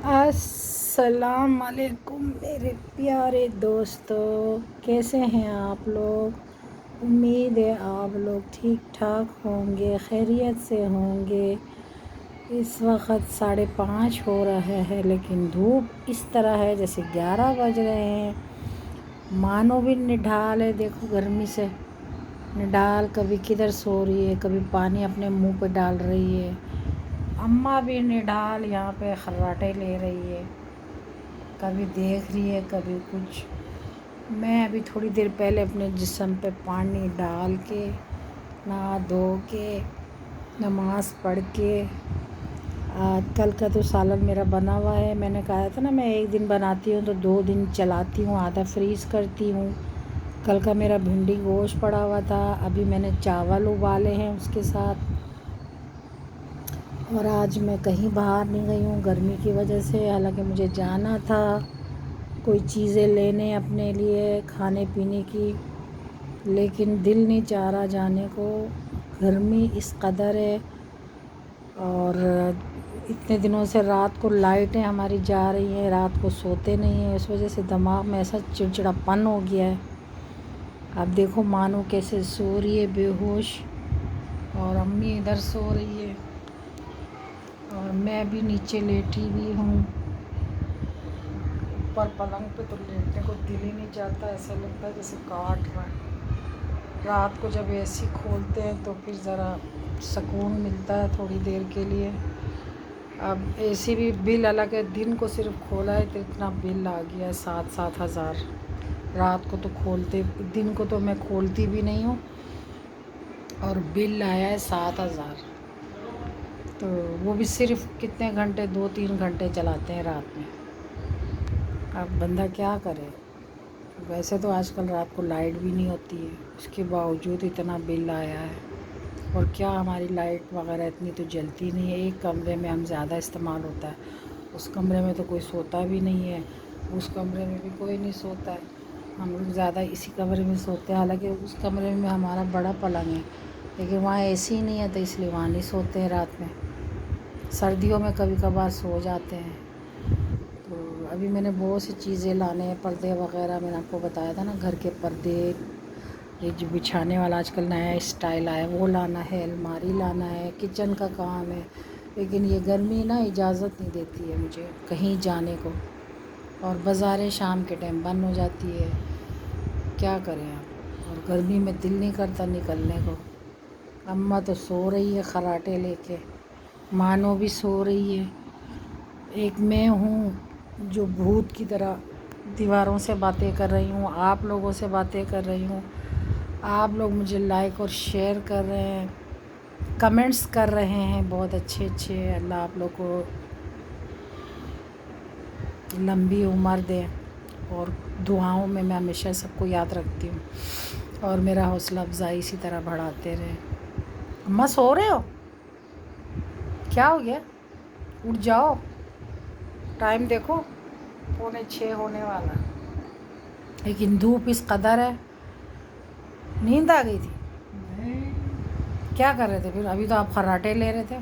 السلام علیکم میرے پیارے دوستو، کیسے ہیں آپ لوگ؟ امید ہے آپ لوگ ٹھیک ٹھاک ہوں گے، خیریت سے ہوں گے۔ اس وقت 5:30 ہو رہا ہے، لیکن دھوپ اس طرح ہے جیسے 11 بج رہے ہیں۔ مانو بھی نڈھال ہے، دیکھو گرمی سے نڈال کبھی کدھر سو رہی ہے، کبھی پانی اپنے منہ پہ ڈال رہی ہے۔ اماں بھی نڈال یہاں پہ خراٹے لے رہی ہے، کبھی دیکھ رہی ہے کبھی کچھ۔ میں ابھی تھوڑی دیر پہلے اپنے جسم پہ پانی ڈال کے نہا دھو کے نماز پڑھ کے کل کا تو سالن میرا بنا ہوا ہے۔ میں نے کہا تھا نا، میں ایک دن بناتی ہوں تو 2 دن چلاتی ہوں، آدھا فریز کرتی ہوں۔ کل کا میرا بھنڈی گوشت پڑا ہوا تھا، ابھی میں نے چاول ابالے ہیں اس کے ساتھ۔ اور آج میں کہیں باہر نہیں گئی ہوں گرمی کی وجہ سے، حالانکہ مجھے جانا تھا کوئی چیزیں لینے اپنے لیے کھانے پینے کی، لیکن دل نہیں چاہ رہا جانے کو، گرمی اس قدر ہے۔ اور اتنے دنوں سے رات کو لائٹیں ہماری جا رہی ہیں، رات کو سوتے نہیں ہیں، اس وجہ سے دماغ میں ایسا چڑچڑاپن ہو گیا ہے۔ اب دیکھو مانو کیسے سو رہی ہے بے ہوش، اور امی ادھر سو رہی ہے، اور میں بھی نیچے لیٹی ہوئی ہوں۔ اوپر پلنگ پہ تو لیٹنے کو دل ہی نہیں چاہتا، ایسا لگتا ہے جیسے کاٹ رہا ہے۔ رات کو جب اے سی کھولتے ہیں تو پھر ذرا سکون ملتا ہے تھوڑی دیر کے لیے۔ اب اے سی بھی بل الگ ہے، دن کو صرف کھولا ہے تو اتنا بل آ گیا ہے 7 ہزار۔ رات کو تو دن کو تو میں کھولتی بھی نہیں ہوں، اور بل آیا ہے 7 ہزار۔ تو وہ بھی صرف کتنے گھنٹے، 2-3 گھنٹے چلاتے ہیں رات میں۔ اب بندہ کیا کرے؟ ویسے تو آج کل رات کو لائٹ بھی نہیں ہوتی ہے، اس کے باوجود اتنا بل آیا ہے۔ اور کیا ہماری لائٹ وغیرہ اتنی تو جلتی نہیں ہے، ایک کمرے میں ہم زیادہ استعمال ہوتا ہے، اس کمرے میں تو کوئی سوتا بھی نہیں ہے، اس کمرے میں بھی کوئی نہیں سوتا ہے، ہم لوگ زیادہ اسی کمرے میں سوتے ہیں۔ حالانکہ اس کمرے میں ہمارا بڑا پلنگ ہے، لیکن وہاں اے سی نہیں ہے تو اس لیے وہاں نہیں سوتے ہیں رات میں۔ سردیوں میں کبھی کبھار سو جاتے ہیں۔ تو ابھی میں نے بہت سی چیزیں لانے ہیں، پردے وغیرہ میں نے آپ کو بتایا تھا نا، گھر کے پردے، یہ جو بچھانے والا آج کل نیا اسٹائل آیا ہے وہ لانا ہے، الماری لانا ہے، کچن کا کام ہے، لیکن یہ گرمی نا اجازت نہیں دیتی ہے مجھے کہیں جانے کو، اور بازاریں شام کے ٹائم بند ہو جاتی ہے۔ کیا کریں آپ؟ اور گرمی میں دل نہیں کرتا نکلنے کو۔ اماں تو سو رہی ہے خراٹے لے کے، مانو بھی سو رہی ہے، ایک میں ہوں جو بھوت کی طرح دیواروں سے باتیں کر رہی ہوں، آپ لوگوں سے باتیں کر رہی ہوں۔ آپ لوگ مجھے لائک اور شیئر کر رہے ہیں، کمنٹس کر رہے ہیں بہت اچھے اچھے۔ اللہ آپ لوگ کو لمبی عمر دے، اور دعاؤں میں میں ہمیشہ سب کو یاد رکھتی ہوں، اور میرا حوصلہ افزائی اسی طرح بڑھاتے رہے۔ اماں سو رہے ہو؟ کیا ہو گیا؟ اٹھ جاؤ، ٹائم دیکھو 5:45 ہونے والا، لیکن دھوپ اس قدر ہے۔ نیند آ گئی تھی؟ کیا کر رہے تھے پھر؟ ابھی تو آپ خراٹے لے رہے تھے،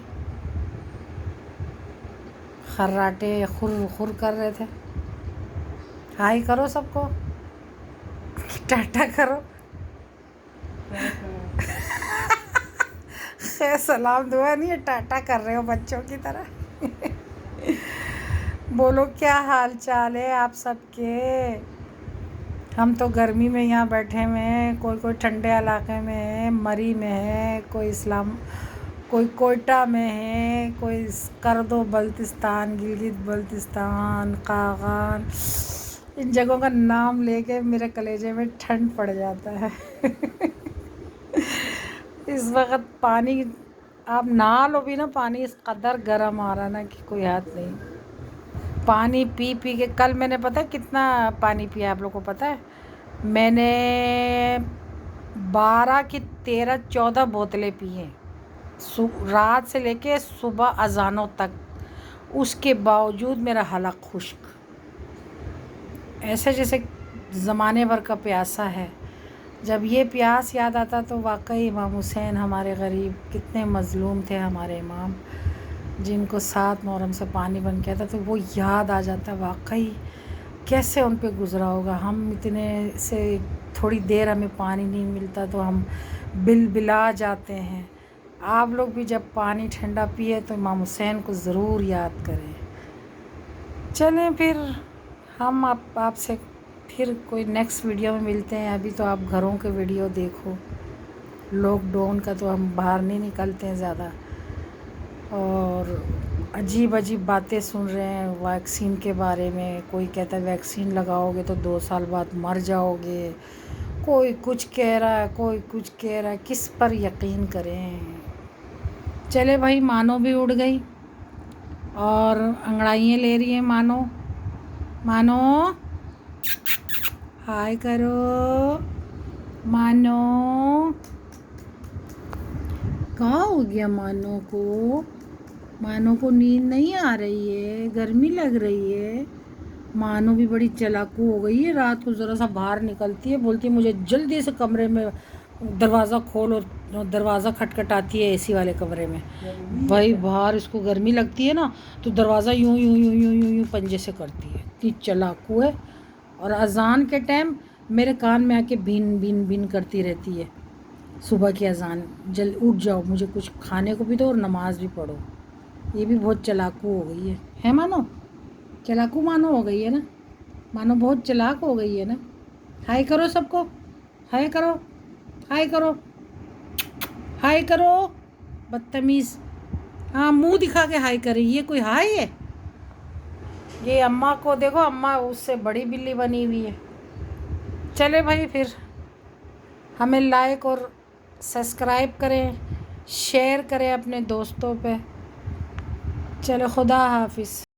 خراٹے خر خر کر رہے تھے۔ ہائی کرو سب کو، ٹاٹا کرو، خیر سلام دعا نہیں ہے، ٹاٹا کر رہے ہو بچوں کی طرح۔ بولو کیا حال چال ہے آپ سب کے؟ ہم تو گرمی میں یہاں بیٹھے ہوئے ہیں، کوئی ٹھنڈے علاقے میں ہے، مری میں ہے، کوئی کوئٹہ میں ہے، کوئی کرد و بلتستان، گلگت بلتستان، قاغان، ان جگہوں کا نام لے کے میرے کلیجے میں ٹھنڈ پڑ جاتا ہے۔ اس وقت پانی آپ نہا لو بھی نا، پانی اس قدر گرم آ رہا نا کہ کوئی حد نہیں۔ پانی پی پی کے کل میں نے پتہ ہے کتنا پانی پیا، آپ لوگوں کو پتہ ہے؟ میں نے 12 کی 13-14 بوتلیں پی ہیں رات سے لے کے صبح اذانوں تک، اس کے باوجود میرا حلق خشک، ایسے جیسے زمانے بھر کا پیاسا ہے۔ جب یہ پیاس یاد آتا تو واقعی امام حسین ہمارے غریب کتنے مظلوم تھے، ہمارے امام جن کو 7 محرم سے پانی بن کے آتا تو وہ یاد آ جاتا ہے واقعی کیسے ان پہ گزرا ہوگا. ہم اتنے سے تھوڑی دیر ہمیں پانی نہیں ملتا تو ہم بل بلا جاتے ہیں. آپ لوگ بھی جب پانی ٹھنڈا پیے تو امام حسین کو ضرور یاد کریں. چلیں پھر ہم آپ سے پھر کوئی نیکسٹ ویڈیو میں ملتے ہیں. ابھی تو آپ گھروں کے ویڈیو دیکھو. لاک ڈاؤن کا تو ہم باہر نہیں نکلتے ہیں زیادہ اور عجیب عجیب باتیں سن رہے ہیں ویکسین کے بارے میں. کوئی کہتا ہے ویکسین لگاؤ گے تو 2 سال بعد مر جاؤ گے. کوئی کچھ کہہ رہا ہے کوئی کچھ کہہ رہا ہے. کس پر یقین کریں. چلے بھائی مانو بھی اڑ گئی اور انگڑائیاں لے رہی ہیں. مانو ہائے کرو. مانو کہاں ہو گیا مانو کو. مانو کو نیند نہیں آ رہی ہے, گرمی لگ رہی ہے. مانو بھی بڑی چلاکو ہو گئی ہے. رات کو ذرا سا باہر نکلتی ہے بولتی ہے مجھے جلدی سے کمرے میں دروازہ کھول, اور دروازہ کھٹکھٹاتی ہے اے سی والے کمرے میں. بھائی باہر اس کو گرمی لگتی ہے نا تو دروازہ یوں یوں یوں یوں یوں یوں پنجے سے کرتی ہے. اتنی چلاکو ہے. اور اذان کے ٹائم میرے کان میں آ کے بھین بھین بھین کرتی رہتی ہے. صبح کی اذان جلد اٹھ جاؤ مجھے کچھ کھانے کو بھی دو اور نماز بھی پڑھو. یہ بھی بہت چلاکو ہو گئی ہے مانو. چلاکو مانو ہو گئی ہے نا. مانو بہت چلاک ہو گئی ہے نا. ہائے کرو سب کو. ہائے کرو. ہائے کرو. ہائے کرو بدتمیز. ہاں منہ دکھا کے ہائے کرے. یہ کوئی ہائے ہے. یہ اماں کو دیکھو, اماں اس سے بڑی بلی بنی ہوئی ہے. چلے بھائی پھر ہمیں لائک اور سبسکرائب کریں, شیئر کریں اپنے دوستوں پہ. چلو خدا حافظ.